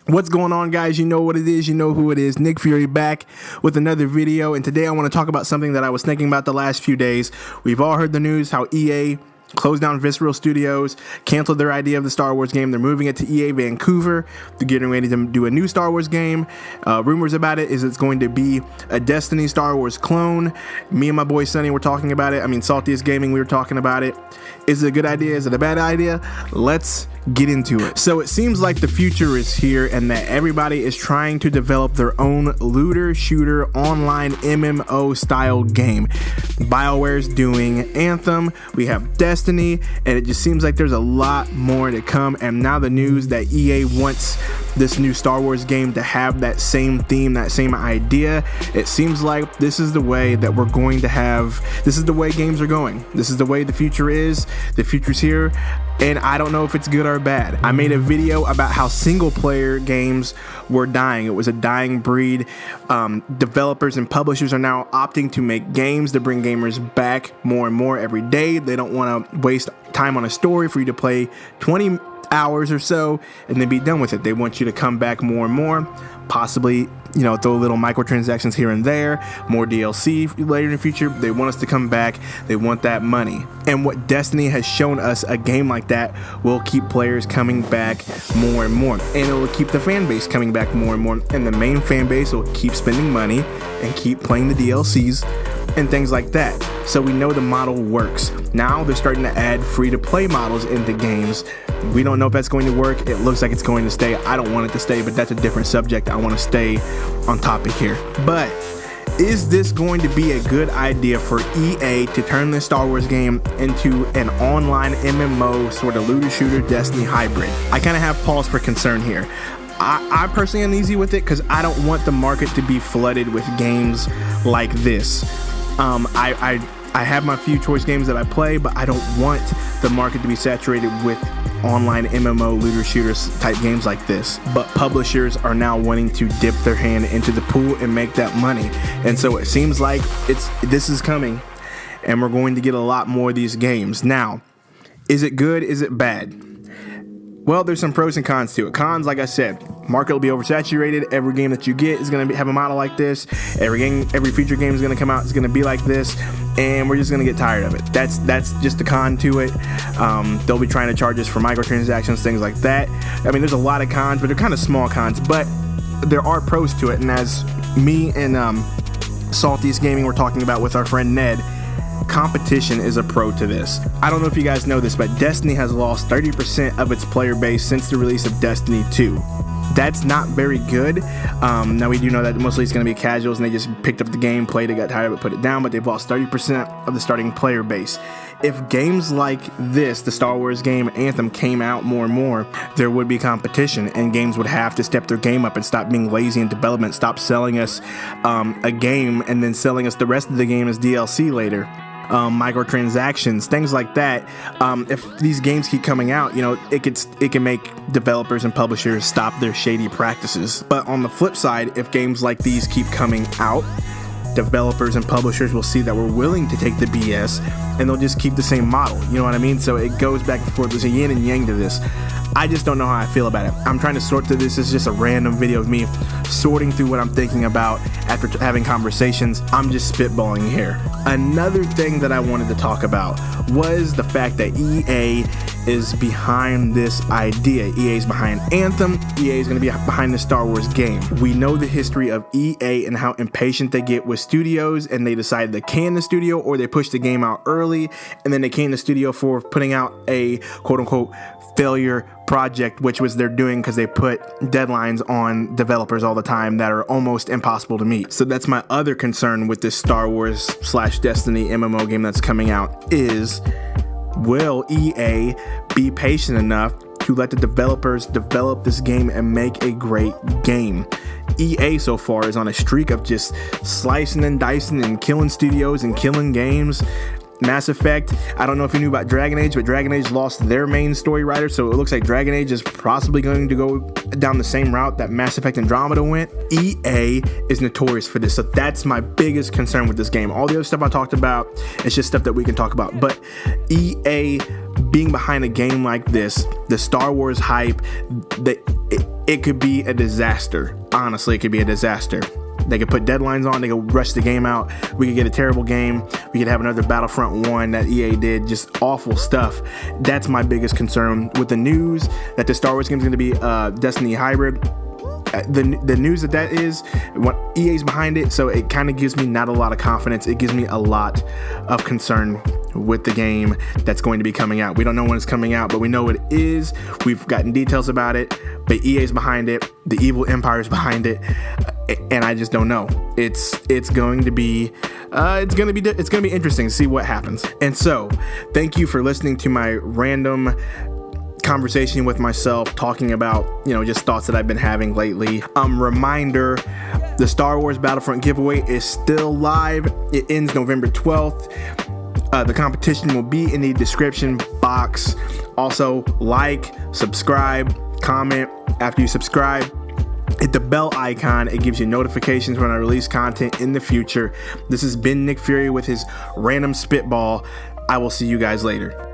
What's going on, guys? You know what it is, you know who it is. Nick Fury back with another video, and today I want to talk about something that I was thinking about the last few days. We've all heard the news how EA closed down Visceral Studios, canceled their idea of the Star Wars game. They're moving it to EA Vancouver. They're getting ready to do a new Star Wars game. Rumors about it is it's going to be a Destiny Star Wars clone. Me and my boy Sonny were talking about it. I mean, Saltiest Gaming, we were talking about it. Is it a good idea? Is it a bad idea? Let's get into it. So it seems like the future is here and that everybody is trying to develop their own looter shooter online MMO style game. BioWare's doing Anthem, we have Destiny, and it just seems like there's a lot more to come. And now the news that EA wants this new Star Wars game to have that same theme, that same idea. It seems like this is the way that we're going to have, this is the way games are going. This is the way the future is. The future's here, and I don't know if it's good or bad. I made a video about how single player games were dying. It was a dying breed. Developers and publishers are now opting to make games to bring gamers back more and more every day. They don't want to waste time on a story for you to play 20 hours or so and then be done with it. They want you to come back more and more, possibly, you know, throw little microtransactions here and there, more DLC later in the future. They want us to come back. They want that money. And what Destiny has shown us, a game like that will keep players coming back more and more, and it will keep the fan base coming back more and more, and the main fan base will keep spending money and keep playing the DLCs and things like that. So we know the model works. Now they're starting to add free-to-play models into games. We don't know if that's going to work. It looks like it's going to stay. I don't want it to stay, but that's a different subject. I want to stay on topic here. But is this going to be a good idea for EA to turn this Star Wars game into an online MMO sort of looter shooter Destiny hybrid? I kind of have pause for concern here. I personally am uneasy with it because I don't want the market to be flooded with games like this. I have my few choice games that I play, but I don't want the market to be saturated with online MMO looter shooters type games like this. But publishers are now wanting to dip their hand into the pool and make that money, and so it seems like this is coming, and we're going to get a lot more of these games. Now, is it good? Is it bad? Well, there's some pros and cons to it. Cons, like I said, market will be oversaturated. Every game that you get is going to have a model like this. Every future game is going to come out is going to be like this, and we're just going to get tired of it. That's just the con to it. They'll be trying to charge us for microtransactions, things like that. I mean, there's a lot of cons, but they're kind of small cons. But there are pros to it, and as me and Saltiest Gaming were talking about with our friend Ned, competition is a pro to this. I don't know if you guys know this, but Destiny has lost 30% of its player base since the release of Destiny 2. That's not very good. Now we do know that mostly it's going to be casuals and they just picked up the game, played it, got tired of it, put it down, but they've lost 30% of the starting player base. If games like this, the Star Wars game Anthem, came out more and more, there would be competition, and games would have to step their game up and stop being lazy in development, stop selling us a game and then selling us the rest of the game as DLC later. Microtransactions, things like that. If these games keep coming out, you know, it can make developers and publishers stop their shady practices. But on the flip side, if games like these keep coming out, developers and publishers will see that we're willing to take the BS, and they'll just keep the same model. You know what I mean? So it goes back and forth. There's a yin and yang to this. I just don't know how I feel about it. I'm trying to sort through this. It's just a random video of me sorting through what I'm thinking about after having conversations. I'm just spitballing here. Another thing that I wanted to talk about was the fact that EA is behind this idea. EA is behind Anthem. EA is going to be behind the Star Wars game. We know the history of EA and how impatient they get with studios, and they decide to can the studio, or they push the game out early, and then they can the studio for putting out a quote-unquote failure project, which was they're doing because they put deadlines on developers all the time that are almost impossible to meet. So that's my other concern with this Star Wars / Destiny MMO game that's coming out is, will EA be patient enough to let the developers develop this game and make a great game? EA so far is on a streak of just slicing and dicing and killing studios and killing games. Mass Effect, I don't know if you knew about Dragon Age, but Dragon Age lost their main story writer, so it looks like Dragon Age is possibly going to go down the same route that Mass Effect Andromeda went. EA is notorious for this, so that's my biggest concern with this game. All the other stuff I talked about, it's just stuff that we can talk about, but EA being behind a game like this, the Star Wars hype, it could be a disaster. Honestly, it could be a disaster. They could put deadlines on, they could rush the game out, we could get a terrible game, we could have another Battlefront 1 that EA did, just awful stuff. That's my biggest concern with the news that the Star Wars game is going to be Destiny hybrid. The news that is, what EA's behind it, so it kind of gives me not a lot of confidence. It gives me a lot of concern with the game that's going to be coming out. We don't know when it's coming out, but we know it is. We've gotten details about it, but EA's behind it. The evil empire's behind it, and I just don't know. It's going to be interesting to see what happens. And so, thank you for listening to my random conversation with myself, talking about, just thoughts that I've been having lately. Reminder, the Star Wars Battlefront giveaway is still live. It ends November 12th. The competition will be in the description box. Also, like, subscribe, comment. After you subscribe, hit the bell icon. It gives you notifications when I release content in the future. This has been Nick Fury with his random spitball. I will see you guys later.